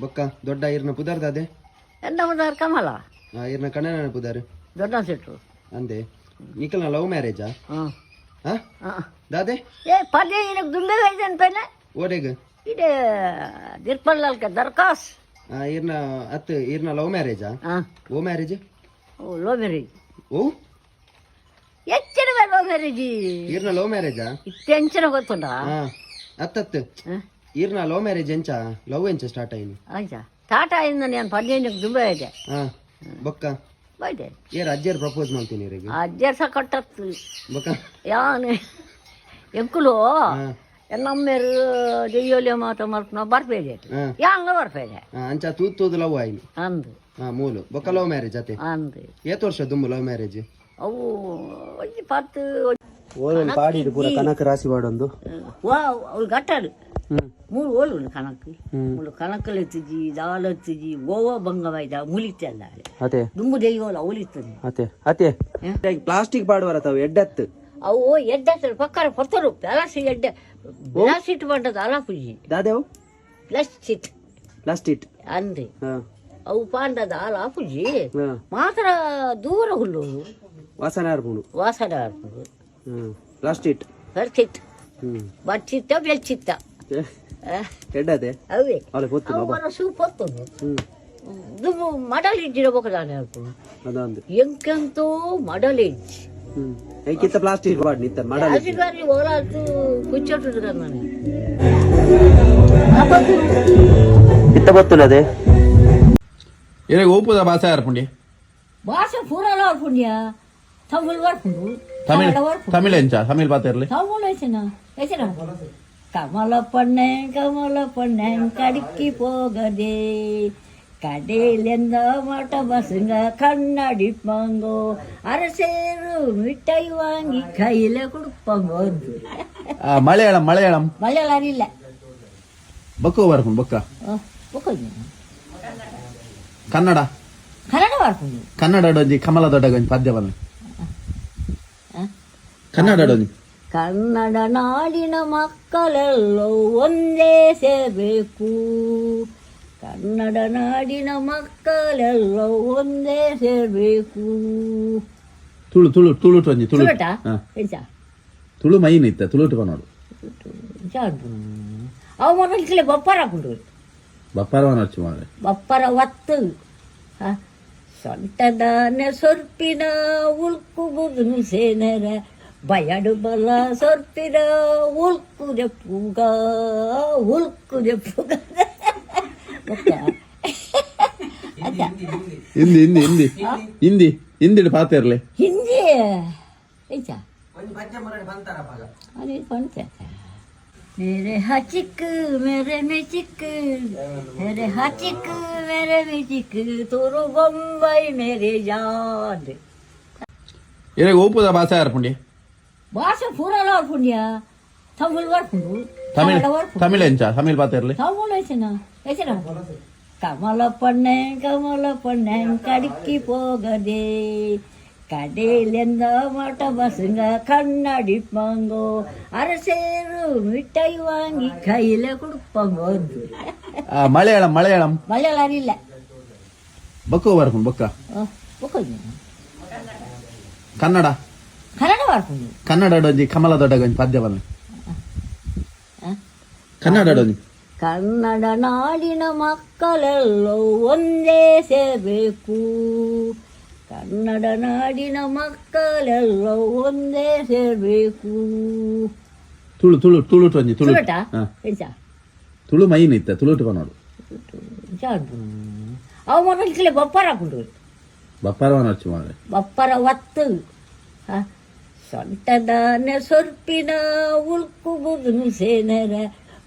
ಬೊಕ್ಕ ದೊಡ್ಡ ಈರ್ನ ಪುದಾರ್ದ ಅದೇ ಎಂತ ಮುದಾರ್ ಕಮಲ ಈರ್ನ ಕಣ್ಣನ ಪುದಾರ್ ದೊಡ್ಡ ಸೆಟ್ರು ಅಂದೆ ನಿಖಲ್ನ ಲವ್ ಮ್ಯಾರೇಜಾ ದಾದೆ ಏ ಪದೇ ಇನಕ್ಕೆ ದುಂಬೆ ವೈದನ್ ಪೈನ ಓಡೆಗ ಇದೆ ದಿರ್ಪಲ್ಲಲ್ಕ ದರ್ಕಾಸ್ ಈರ್ನ ಅತ್ ಈರ್ನ ಲವ್ ಮ್ಯಾರೇಜಾ ಓ ಮ್ಯಾರೇಜ್ ಓ ಲವ್ ಮ್ಯಾರೇಜ್ ಓ ಎಚ್ಚರ ಲವ್ ಮ್ಯಾರೇಜ್ ಈರ್ನ ಲವ್ ಮ್ಯಾರೇಜಾ ಟೆನ್ಷನ್ ಗೊತ್ತುಂಡ ಅತ್ತತ್ ಈರ್ನ ಲವ್ ಮ್ಯಾರೇಜ್ ಎಂಚ ಲವ್ ಎಂಚ ಸ್ಟಾರ್ಟ್ ಆಯ್ನಿ ಆಯ್ತಾ ಟಾಟಾ ಇಂದ ನಾನು ಪದೇ ಇನಕ್ಕೆ ದುಂಬೆ ಇದೆ ಬೊಕ್ಕ ಬೈದೆ ಏರ್ ಅಜ್ಜರ್ ಪ್ರಪೋಸ್ ಮಾಡ್ತೀನಿ ಇವ್ರಿಗೆ ಅಜ್ಜರ್ ಸಹ ಕಟ್ಟತ್ತು ಬೊಕ್ಕ ಯಾನು ಎಂಕುಲು ನಮ್ಮೇರು ದೆಯ್ಯೋಲಿ ಮಾತ ಮರ್ಪನ ಬರ್ಬೇಡಿ ಯಾಂಗ ಬರ್ಬೇಡಿ ಅಂಚ ತೂದು ಲವ್ ಆಯ್ನಿ ಅಂದು ಮೂಲು ಬೊಕ್ಕ ಲವ್ ಮ್ಯಾರೇಜ್ ಅತ್ತೆ ಅಂದು ಏತ್ ವರ್ಷ ದುಂಬು ಲವ್ ಮ್ಯಾರೇಜ್ ಅವು ಒಂಜಿ ಪತ್ತು ಓಲ್ ಪಾಡಿಡು ಪೂರ ಕನಕ ರಾಶಿ ವಾಡೊಂದು ವಾ ಅವ್ಳು ಗಟ್ಟಾಡು ಮೂರು ಓಲು ಕಣಕ್ ಮೂರು ಕಣಕಲ್ ಎತ್ತಿಜಿ ದಾಲ್ ಎತ್ತಿಜಿ ಗೋವಾ ಬಂಗವಾಯ್ದ ಮುಲಿತಲ್ಲ ಅತೆ ದುಂಬು ದೆಯ್ಯೋಲ ಅವಲಿತ್ತದೆ ಅತೆ ಅತೆ ಪ್ಲಾಸ್ಟಿಕ್ ಪಾಡುವರ ತಾವು ಎಡ್ಡತ್ತು ಅವು ಎಡ್ಡ ಪಕ್ಕರ ಕೊತ್ತರು ಪ್ಲಾಸ್ಟಿಕ್ ಎಡ್ಡ ಪ್ಲಾಸ್ಟಿಕ್ ಪಡ್ಡದ ಅಲಾಪುಜಿ ದಾದೇವು ಪ್ಲಾಸ್ಟಿಕ್ ಅಂದೆ ಅವು ಪಾಂಡದ ಅಲಾಪುಜಿ ಮಾತ್ರ ದೂರ ಹುಲ್ಲು ವಾಸನೆ ಆರ್ಪುಂಡು ವಾಸನೆ ಆಡ್ಪುಡು ಪ್ಲಾಸ್ಟಿಕ್ ಬರ್ತಿತ್ತು ಬಚ್ಚಿತ್ತ ಬೆಚ್ಚಿತ್ತ ಎಡ್ಡದೆ ಅವೇ ಅವಳೆ ಪೊತ್ತು ಅವರ ಸೂಪ್ ಹೊತ್ತದು ದುಂಬು ಮಡಲಿಜ್ಜಿರಬೇಕು ನಾನು ಹೇಳ್ಕೊಂಡು ಅದೊಂದು ಎಂಕೆಂತೋ ಮಡಲಿಜ್ಜಿ ಕಿತ್ತ ಪ್ಲಾಸ್ಟಿಕ್ ಪಾಡ್ ನಿತ್ತ ಮಡಲಿ ಅಧಿಕಾರಿ ಓಲಾತು ಕುಚ್ಚೊಟ್ಟು ನಾನು ಕಿತ್ತ ಗೊತ್ತುಲ್ಲದೆ ಇರಗೆ ಓಪುದ ಭಾಷೆ ಆರ್ಪುಂಡಿ ಭಾಷ ಪೂರಲ ಆಡ್ಪುಂಡ್ಯ ತಮಿಳ್ ಆಡ್ಪುಂಡು ತಮಿಳ್ ಎಂಚ ತಮಿಳ್ ಪಾತ ಇರ್ಲಿ ತಮಿಳ್ ಹೆಸನ ಕಮಲ ಪಣ್ಣೆ ಕಡಿಕ್ಕಿ போகதே கடையிலேந்த மாட்ட பசங்க கண்ணடிப்பாங்கோ அரசேரு மிட்டாய் வாங்கி கையில கொடுப்பாங்கோ மலையாளம் மலையாளம் அறியிಲ್ಲ ಬಕ್ಕ ಬರ್ಕೊಂಡು ಬಕ್ಕ ಕನ್ನಡ ಬರ್ಕೊಂಡು ಕನ್ನಡ ಒಂಜಿ ಕಮಲ ದೊಡ್ಡ ಒಂಜಿ ಪದ್ಯವನ್ನ ಕನ್ನಡ ಒಂಜಿ ಕನ್ನಡ ನಾಡಿನ ಮಕ್ಕಳೆಲ್ಲೋ ಒಂದೇ ಸೇರಬೇಕು ಕನ್ನಡ ನಾಡಿನ ಮಕ್ಕಳೆಲ್ಲೋ ಒಂದೇ ಸೇರಬೇಕು ತುಳು ತುಳು ತುಳುಟು ಒಂಜಿ ತುಳು ತುಳು ಮೈನ್ ಇತ್ತ ತುಳುಟು ಬನ್ನೋಡು ಅವ ಮನಸ್ಸಿಲೆ ಬಪ್ಪರ ಹಾಕೊಂಡು ಬಪ್ಪರವನ ಹಚ್ಚು ಮಾರೆ ಬಪ್ಪರ ಒತ್ತು ಸೊಂಟದಾನ ಸೊರ್ಪಿನ ಉಲ್ಕುಗುದು ಸೇನರ ಬಯಡು ಬಲ ಸೊರ್ಪಿನ ಉಲ್ಕುದೆ ಪೂಗ ಹಿಂದಿ ಹಿಂದಿ ಹಿಂದಿ ಹಿಂದಿ ಹಿಂದಿ ಪಾತ ಇರ್ಲಿ ಹಿಂದಿ मेरे हचिक मेरे मिचिक मेरे हचिक मेरे मिचिक तोरो बम्बई मेरे याद ಇರಗೆ ಓಪುದ ಭಾಷೆ ಆರ್ಪುಂಡಿ ಭಾಷೆ ಪೂರಲ ಆಡ್ಪುಂಡ್ಯ ತಮಿಳ್ ಆಡ್ಪುಂಡು ತಮಿಳ್ ಎಂಚ ತಮಿಳ್ ಪಾತ ಇರ್ಲಿ ತಮಿಳ್ ಹೆಸನ ಕಮಲ ಪಣ್ಣೆ ಕಡಿಕ್ಕಿ போகதே கடையிலேந்த மாட்ட பசங்க கண்ணடிப்பாங்கோ அரசேரு மிட்டாய் வாங்கி கையில கொடுப்பாங்கோ மலையாளம் அறியிಲ್ಲ ಬಕ್ಕ ಬರ್ಕೊಂಡು ಬಕ್ಕ ಕನ್ನಡ ಬರ್ಕೊಂಡು ಕನ್ನಡ ಒಂಜಿ ಕಮಲ ದೊಡ್ಡ ಒಂಜಿ ಪದ್ಯವನ್ನ ಕನ್ನಡ ಒಂಜಿ ಕನ್ನಡ ನಾಡಿನ ಮಕ್ಕಳೆಲ್ಲೋ ಒಂದೇ ಸೇರಬೇಕು ಕನ್ನಡ ನಾಡಿನ ಮಕ್ಕಳೆಲ್ಲೋ ಒಂದೇ ಸೇರಬೇಕು ತುಳು ತುಳು ತುಳುಟು ಒಂಜಿ ತುಳು ತುಳು ಮೈನ್ ಇತ್ತ ತುಳುಟು ಬನ್ನೋಡು ಅವ ಮನಸ್ಸಿಲೆ ಬಪ್ಪರ ಹಾಕೊಂಡು ಬಪ್ಪರವನ ಹಚ್ಚು ಮಾರೆ ಬಪ್ಪರ ಒತ್ತು ಸೊಂಟದಾನ ಸೊರ್ಪಿನ ಉಲ್ಕುಗುದು ಸೇನರ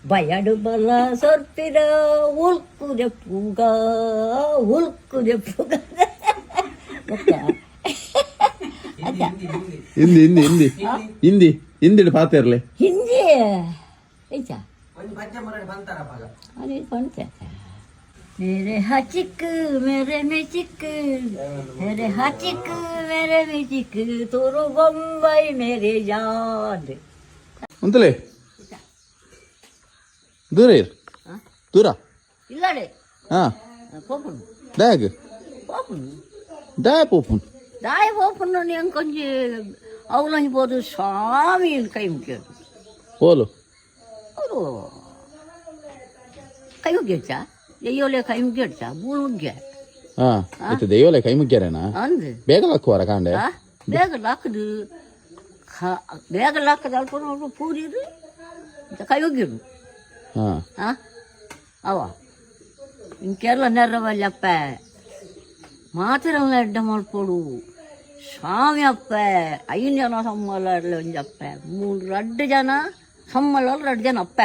ಬಯಡು ಬಲ ಸೊರ್ಪಿನ ಉಲ್ಕುದೆ ಪೂಗ ಹಿಂದಿ ಹಿಂದಿ ಹಿಂದಿ ಹಿಂದಿ ಹಿಂದಿ ಪಾತ ಇರ್ಲಿ ಹಿಂದಿ मेरे हचिक मेरे मिचिक मेरे हचिक मेरे मिचिक तोरो बम्बई मेरे याद ಅಂತಲೇ ದೂರ ಇರ್ ದೂರ ಇಲ್ಲಡೆ ಹಾ ಪೋಪುನು ದಾಗ್ ಪೋಪುನು ದಾಯ ಪೋಪುನ್ ದಾಯ ಪೋಪುನು ಹೆಂಗೆ ಕೊಂಚಿ ಅವಲಂಜಿಬೋದು ಸ್ವಾಮಿ ಕೈ ಮುಗಿಯೋದು ಓಲು ಅವರು ಕೈ ಮುಗಿಯಚ್ಚ ಅಯ್ಯೋಲೆ ಕೈ ಮುಗಿಯಚ್ಚ ಮೂಳು ಮುಗ್ಯ ಹಾ ಇದು ದೆಯ್ಯೋಲೆ ಕೈ ಮುಗ್ಗ್ಯಾರೇನಾ ಅಂದು ಬೇಗ ಲಕ್ಕುವಾರ ಕಾಂಡೆ ಬೇಗ ಲಾಕದು ಬೇಗ ಲಾಕದ ಅಲ್ಕೊಂಡು ಪೂರಿದು ಕೈ ಹೋಗಿರು ಹಾ ಅವ ಇಂಕೆಲ್ಲ ನೆರವಲ್ಲಪ್ಪ ಮಾತ್ರ ಎಡ್ಡ ಮಾಡ್ಕೊಡು ಸ್ವಾಮಿ ಅಪ್ಪ 5 ಜನ ಸಮ್ಮಲ ಒಂಜಪ್ಪ 2 ಜನ ಸಮ್ಮಲ 2 ಜನ ಅಪ್ಪ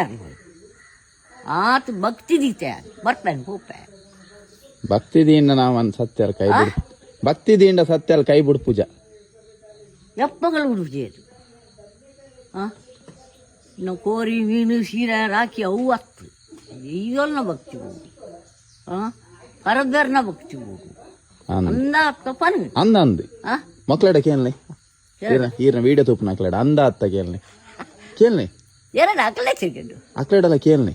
ಆತ ಭಕ್ತಿ ದೀತೆ ಬರ್ತಾನೆ ಹೋಪ ಭಕ್ತಿದಿಂದ ನಾವನ್ ಸತ್ಯರ ಕೈ ಬಿಡು ಭಕ್ತಿದಿಂದ ಸತ್ಯರ ಕೈ ಬಿಡು ಪೂಜಾ ಎಪ್ಪಗಳು ಹುಡುಗಿಯದು ಇನ್ನು ಕೋರಿ ಮೀನು ಸೀರೆ ರಾಕಿ ಅವು ಹತ್ತು ಇದೊಲ್ಲ ಭಕ್ತಿ ಹೋಗು ಕರದರ್ನ ಭಕ್ತಿ ಹೋಗು ಅಂದ ತಪ್ಪನು ಅಂದ ಮಕ್ಕಳಡ ಕೇಳನೆ ಈರ್ನ ವೀಡಿಯೋ ತೂಪನ ಅಕ್ಲಡ ಅಂದ ಅತ್ತ ಕೇಳನೆ ಕೇಳನೆ ಎರಡು ಅಕಲೆ ಸಿಗದು ಅಕ್ಲಡಲ್ಲ ಕೇಳನೆ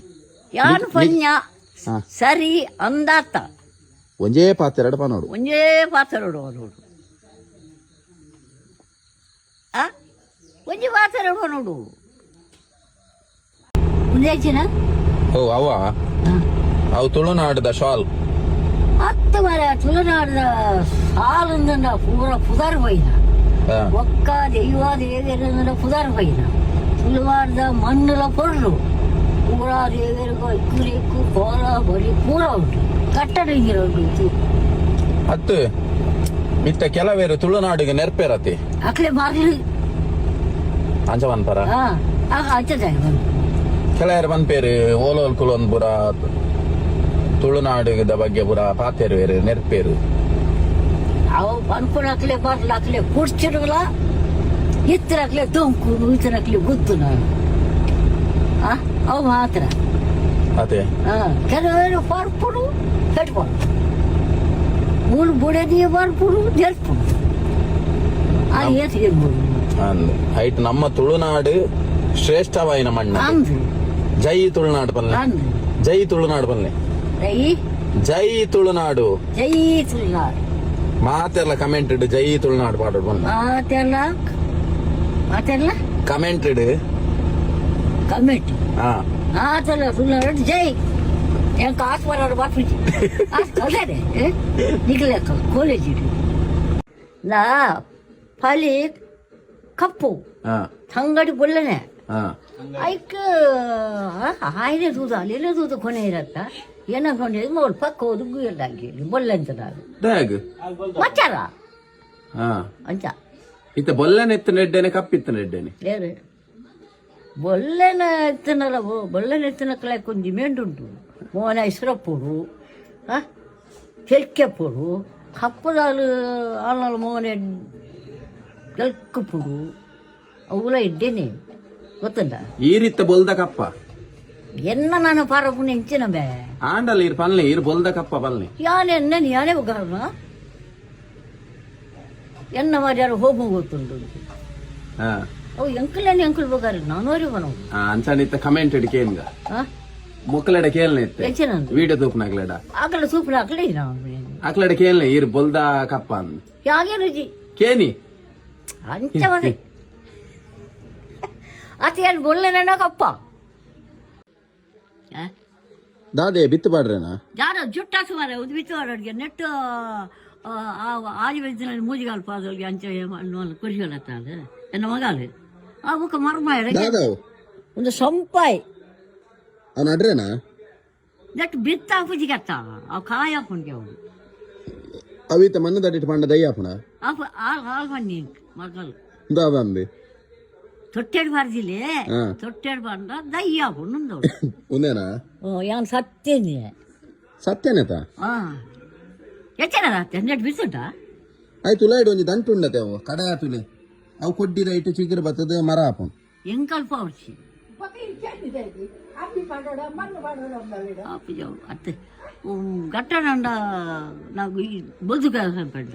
ಯಾನು ಪನ್ಯ ಸರಿ ಅಂದಾತ ಒಂಜೇ ಪಾತ್ರ ಎರಡು ನೋಡು ಒಂಜೇ ಪಾತ್ರ ನೋಡು ಒಂಜಿ ಪಾತ್ರ ನೋಡು ಮುಂದೇಚಿನ ಓ ಅವ ಅವು ತುಳುನಾಡದ ಶಾಲ್ ಹತ್ತು ಮರ ತುಳುನಾಡದ ಸಾಲಂದ ಪೂರ ಪುದರ್ ಬೈನ ಒಕ್ಕ ದೈವ ದೇವೇರ ಪುದರ್ ಬೈನ ತುಳುನಾಡದ ಮಣ್ಣುಲ ಪೊರ್ಲು ಪೂರ ದೇವೇರಿಗೂ ಇಕ್ಕುರಿಕ್ಕು ಕೋಲ ಬಲಿ ಪೂರ ಉಂಟು ಕಟ್ಟಡ ಹಿಂಗಿರ ಉಂಟು ಹತ್ತು ಮಿತ್ತ ಕೆಲವೇರು ತುಳುನಾಡಿಗೆ ನೆರ್ಪೇರತಿ ಅಕ್ಲೆ ಬಾಗಿಲು ಅಂಚವನ್ ಪರ ಅಂಚದ ಕೆಲವರು ಬಂದ್ಪೇರು ಓಲೋಲ್ ಕುಲೊಂದ್ ಪುರ ತುಳುನಾಡಿದ ಬಗ್ಗೆ ಪುರ ಪಾತೇರು ಬೇರೆ ನೆರ್ಪೇರು ಅವು ಪನ್ಪುಣಕ್ಲೆ ಬರ್ಲಾಕ್ಲೆ ಕುಡ್ಚಿಡಲ್ಲ ಇತ್ತರಾಕ್ಲೆ ದೊಂಕು ಇತರಾಕ್ಲೆ ಗುದ್ದು ನಾನು ಅವು ಮಾತ್ರ ಅದೇ ಕೆಲವರು ಬರ್ಪುಡು ಕಟ್ಕೊಂಡು ಮೂರು ಬುಡದಿಯ ಬರ್ಪುಡು ನೆರ್ಪುಡು ಅದು ಏತ್ ಇರ್ಬೋದು ಹೈಟ್ ನಮ್ಮ ತುಳುನಾಡು ಶ್ರೇಷ್ಠವಾಯಿನ ಮಣ್ಣ ಅಂದು ಜೈ ತುಳುನಾಡು ಬಲ್ಲೆ ಅಂದು ಜೈ ತುಳುನಾಡು ಬಲ್ಲೆ ಜೈ ಜೈ ತುಳುನಾಡು ಜೈ ತುಳುನಾಡು ಮಾತೆಲ್ಲ ಕಮೆಂಟ್ ಇಡು ಜೈ ತುಳುನಾಡು ಪಾಡೋದು ಬಂದ ಮಾತೆಲ್ಲ ಕಮೆಂಟ್ ಇಡು ಕಮೆಂಟ್ ಹಾ ಮಾತೆಲ್ಲ ತುಳುನಾಡು ಜೈ ಎಂಕ ಆಸ್ಪರಾಡು ಬಾಪಿಜಿ ಅದೇ ನಿಗಲೆ ಕಾಲೇಜ್ ನಾ ಫಲಿ ಕಪ್ಪು ಹಾ ತಂಗಡಿ ಬೊಲ್ಲನೆ ಹಾ ಐಕ್ ಆಯ್ನೆ ದೂದ ಅಲ್ಲೆಲ್ಲ ದೂದ ಕೊನೆ ಇರತ್ತ ಏನಕೊಂಡೆ ನೋಡ್ ಪಕ್ಕ ಹೋದು ಗುಯ್ಯಲ್ಲಾಗಿ ಬೊಲ್ಲಂತ ನಾನು ಡ್ಯಾಗ್ ಮಚ್ಚಾರ ಹಾ ಅಂಚ ಇತ್ತ ಬೊಲ್ಲನ ಎತ್ತ ನೆಡ್ಡೇನೆ ಕಪ್ಪಿತ್ತ ನೆಡ್ಡೇನೆ ಬೇರೆ ಬೊಲ್ಲೆನ ಎತ್ತನಲ್ಲ ಬೊಲ್ಲೆನ ಎತ್ತನ ಕಲೆ ಕೊಂಚಿ ಮೆಂಡುಂಟು ಮೋನ ಇಸ್ರಪ್ಪುಡು ಕೆಲ್ಕೆಪ್ಪುಡು ಕಪ್ಪದಾಲು ಆಲ್ನಾಳು ಮೋನೆ ಕೆಲ್ಕಪ್ಪುಡು ಅವುಲ ಇದ್ದೇನೆ ಗೊತ್ತಲ್ಲ ಈ ರೀತಿ ಬೊಲ್ದ ಕಪ್ಪ ಎನ್ನ ನಾನು ಪಾರಪುಣ ಹೆಂಚಿನ ಬೇ ಆಂಡಲ್ ಇರ್ ಪಲ್ಲೆ ಇರ್ ಬೊಲ್ದ ಕಪ್ಪ ಬಲ್ಲೆ ಯಾನೇ ಬಗಾರನ ಎನ್ನ ಮಾರ್ಯಾರು ಹೋಗು ಗೊತ್ತುಂಟು ಹಾ ಅವು ಎಂಕಲೇನೆ ಎಂಕಲ್ ಬಗಾರ ನಾನೋರಿ ಬನವು ಅಂಚನಿತ್ತ ಕಮೆಂಟ್ ಇಡ್ ಕೇನ್ಗ ಮೊಕ್ಕಲಡ ಕೇಳ್ನೆ ಇತ್ತೆ ಹೆಂಚಿನ ವಿಡಿಯೋ ತೂಪನಾಗ್ಲಡ ಆಗಲ ಸೂಪರ್ ಹಾಕಲೇ ಅಕ್ಲಡ ಕೇಳ್ನೆ ಇರ್ ಬೊಲ್ದ ಕಪ್ಪ ಅಂದ್ ಯಾಗೆ ರುಚಿ ಕೇನಿ ಅಂಚ ಮನೆ ಅತ ಏನು ಬೊಲ್ಲೆನ ಕಪ್ಪ ದಾದೆ ಬಿತ್ತು ಬಾಡ್ರೇನಾ ಯಾರ ಜುಟ್ಟಾಸು ಮಾರ ಬಿತ್ತು ಮಾಡೋರಿಗೆ ನೆಟ್ಟು ಆದಿ ವಯಸ್ಸಿನಲ್ಲಿ ಮೂಜಿಗಾಲ್ ಪಾದೋಲ್ಗೆ ಅಂಚ ಕುರಿಗಳತ್ತ ಅದು ಎನ್ನ ಮಗಾಲು ಆ ಬುಕ್ಕ ಮರ್ಮಾಯ ಒಂದು ಸಂಪಾಯ್ ಅವ್ನು ಅಡ್ರೇನಾ ನೆಟ್ಟು ಬಿತ್ತ ಹಾಕುಜಿಗತ್ತ ಅವು ಕಾಯಿ ಹಾಕೊಂಡ್ಗೆ ಅವನು ಅವಿತ ಮಣ್ಣು ದಟ್ಟಿಟ್ಟು ಪಂಡ ದಯ್ಯಾಪುಣ ಹಾಲು ಬನ್ನಿ ಮಗಲು ದಾಬಂಬಿ ತೊಟ್ಟೆಡು ಬಾರ್ದಿಲ್ಲ ತೊಟ್ಟೆಡು ಬಂದ ದಯ್ಯ ಹಾಕೊಂಡು ಒಂದೇನಾ ಯಾನ್ ಸತ್ತೇನೆ ಸತ್ಯನೇತ ಎಚ್ಚರ ನೆಟ್ಟು ಬಿಸುಂಟ ಆಯ್ತು ಉಲಾಯ್ಡು ಒಂಜಿ ದಂಟು ಉಂಡತೆ ಅವು ಕಡೆ ಆತುಲೆ ಅವು ಕೊಡ್ಡಿದ ಇಟ್ಟು ಚಿಗುರು ಬರ್ತದೆ ಮರ ಹಾಪನ್ ಎಂಕಲ್ಪ ಅವರ್ಸಿ ಅತ್ತೆ ಗಟ್ಟನಂಡ ನಾವು ಈ ಬದುಕ ಪಡ್ಡ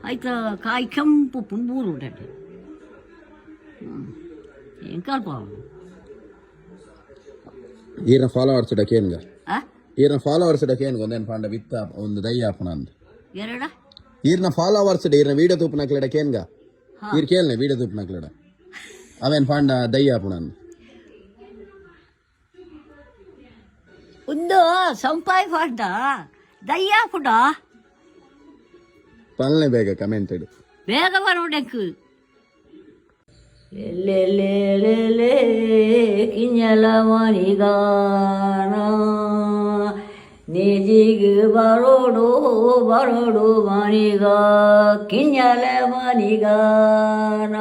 ಆಯ್ತಾ ಕಾಯಿ ಕೆಂಪು ಪುಂಬೂರು ಉಂಟೆ ಎಂಕಲ್ಪ ಅವನು ಈರ್ನ ಫಾಲೋವರ್ಸ್ ಕೇನ್ಗ ಈರ್ನ ಫಾಲೋವರ್ಸ್ ಏನು ಒಂದೇನು ಪಾಂಡ ವಿತ್ತ ಒಂದು ದಯ್ಯ ಆಪಣ ಅಂದ್ ಎರಡ ಈರ್ನ ಫಾಲೋವರ್ಸ್ ಈರ್ನ ವೀಡಿಯೋ ತೂಪನಕ್ಲೆಡ ಕೇನ್ಗ ಈರ್ ಕೇಳ್ನೆ ವೀಡಿಯೋ ತೂಪನಕ್ಲೆಡ ಅವೇನ್ ಪಾಂಡ ದಯ್ಯ ಆಪಣ ಅಂದ್ ಒಂದು ಸಂಪಾಯಿ ಪಾಡ್ದ ದಯ್ಯ ಪುಡ ಪಲ್ನೆ ಬೇಗ ಕಮೆಂಟ್ ಇಡು ಬೇಗ ಬರೋಡೆಂಕು ಲೆಲ್ಲೆಲ್ಲೆಲ್ಲೆಲ್ಲೆ ಕಿಂಜಲ ಮನಿಗಾನ ನಿಜಿಗೆ ಬರೋಡು ಬರೋಡು ಮನಿಗ ಕಿಂಜಲ ಮನಿಗಾನ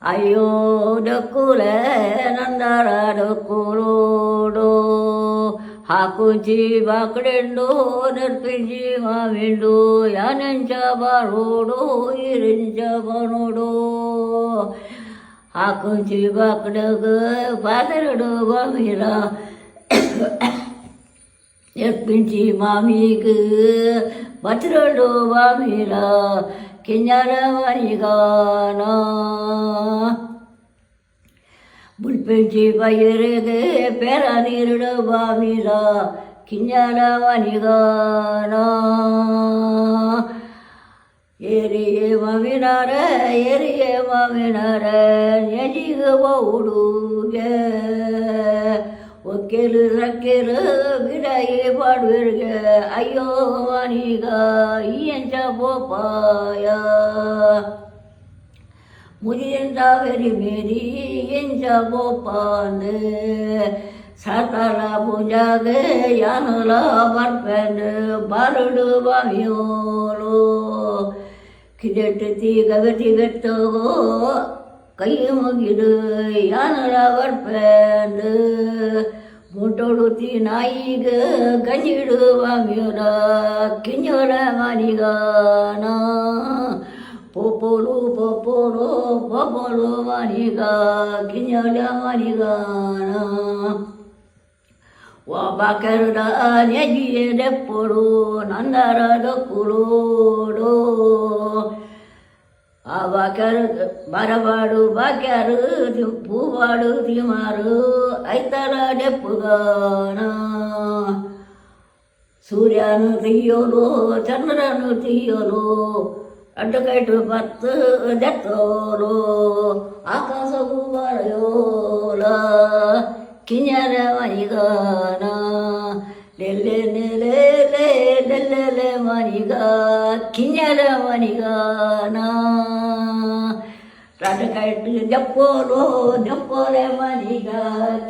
ಅಯ್ಯೋ ಡಕ್ಕುಲೆ ನಂದರ ಡಕ್ಕುಲೋಡು ಹಾಕುಂಚಿ ಬಾಕಡೆಂಡು ನರ್ಪಿಂಚಿ ಮಾವಿಂಡು ಯಾನೆಂಚ ಬಾರೋಡು ಇರಿಂಚ ಬನೋಡು ಹಾಕುಂಚಿ ಬಾಕಡಗ ಪಾದರಡು ಬಾಮಿರ ನರ್ಪಿಂಚಿ ಮಾಮಿಗ ಬತ್ರಡು ಬಾಮಿರ ಕಿಂಜರ ಮನಿಗಾನ ಬುಲ್ಪೆಂಚಿ ಬೈರೆಗೆ ಪೆರ ನೀರುಡು ಬಾವಿರ ಕಿಂಜರ ಮನಿಗಾನ ಏರಿಯೇ ಮಾವಿನರ ನೆಜಿಗ ಬೌಡುಗೆ ಒಕ್ಕೆಲು ರಕ್ಕೆಲು ಬಿಡಾಯಿ ಬಾಡುವಿರ್ಗೆ ಅಯ್ಯೋ ಮನಿಗ ಎಂಚ ಬೋಪಾಯ ಮುದಿಯಂತ ವೆರಿ ಮೇರಿ ಎಂಚ ಬೋಪಾನೆ ಸಾತಾಳ ಪೂಜಾಗೆ ಯಾನಲ ಬರ್ಪೆನ್ ಬಾರುಡು ಬಾವಿಯೋಳು ಕಿದೆಟ್ಟಿ ಗಗತಿಗತ್ತೋಗೋ ಕೈ ಮುಗಿದು ಯಾನಲ ಬರ್ಪೆನ್ ಮುಟ್ಟೊಡುತ್ತಿ ನಾಯಿಗ ಗಂಜಿಡು ಬಾವಿಯೋರ ಕಿಂಜೋರ ಮನಿಗಾನ ಪೋಪೋಲು ಪೋಪೋಲು ಪೋಪೋಲು ಮನಿಗ ಕಿಂಜಲ ಮನಿಗಾನ ಒಬ್ಬಕರುಡ ನೆಜಿಯೆ ದೆಪ್ಪೊಡು ನಂದರ ದಕ್ಕುಲೋಡು ಅಬಕರು ಬರಬಾಡು ಬಾಕ್ಯಾರು ಪೂವಾಡು ತಿಮಾರು ಐತರ ದೆಪ್ಪುಗಾನ ಸೂರ್ಯನು ತೆಯ್ಯೋಲು ಚಂದ್ರನು ತೆಯ್ಯೋಲು ಅಡ್ಡಕೈಟು ಬತ್ತು ದೆತ್ತೋಲು ಆಕಾಶವು ಬರೆಯೋಲ ಕಿಂಜರ ಮನಿಗಾನ ಲೆಲ್ಲೆ ಮನಿಗ ಕಿಂಜರ ಮನಿಗಾನ ಅಡ್ಡಕೈಟು ದೆಪ್ಪೋಲೆ ಮನಿಗ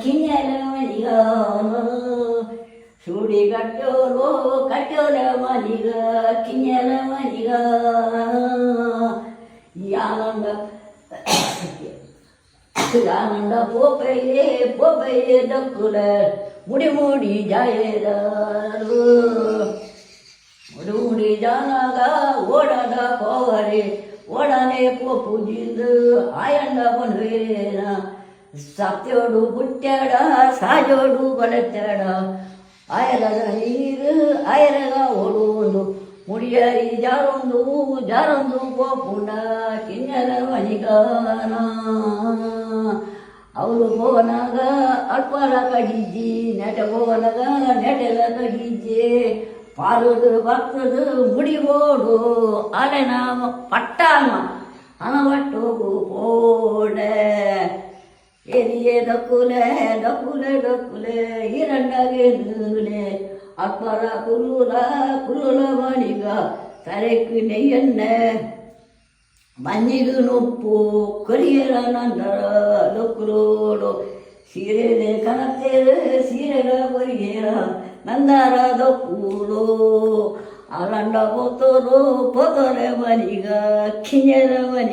ಕಿಂಜರ ಮನಿಗಾನ ಸುಡಿ ಕಟ್ಟೋಲ ಮನಿಗ ಕಿಂಜಲ ಮನಿಗ ಯಾನಂದ ಪೋಪೆಯೇ ಡಕ್ಕುಲ ಮುಡಿ ಜಾಯದಾರು ಮುಡಿ ಜಾನಾಗ ಓಡದ ಕೋವರೆ ಓಡನೆ ಪೋಪುಜಿಂದು ಆಯಂಡ ಬಂದ್ವೇನ ಸತ್ಯೋಡು ಬುಟ್ಟ್ಯಾಡ ಸಾಜೋಡು ಬಲತ್ತಾಡ ಆಯರದ ನೀರು ಆಯರಗ ಓಡುವುದು ಮುಡಿಯರಿ ಜಾರೊಂದು ಪೋಪುಂಡ ಕಿಂಜರ ಮನಿಗಾನ ಅವಳು ಹೋಗನಾಗ ಅಲ್ಪಲ ಕಡಿಜ್ಜಿ ನೆಟ ಹೋಗನಾಗ ನೆಟೆಲ ಕಡಿಜ್ಜಿ ಪಾಲುದು ಭಕ್ತದು ಮುಡಿಗೋಡು ಅಲೆನ ಪಟ್ಟಾನ ಅನವಟ್ಟೋಗು ಪೋಡೆ ಏರಿಯೇ ಡಕ್ಕುಲೆ ಹಿರಂಡಗೆ ನೂಲೆ ಅಕ್ಬರ ಕುಲ್ಲುಲ ಮನಿಗ ತರೆಕು ನೆಯ್ಯನ್ನೆ ಮಣ್ಣಿಗೂ ನೊಪ್ಪು ಕೊರಿಯರ ನಂದರ ಲೊಕ್ಕುಲೋಡು ಸೀರೆಲೆ ಕನತ್ತೇರು ಸೀರೆಲ ಕೊರಿಯರ ನಂದರ ದೊಕ್ಕೂಲು ಅಲಂಡ ಪೊತ್ತೋರು ಪೊತ್ತೊರೆ ಮನಿಗ ಕಿಂಜರ ಮನಿಗ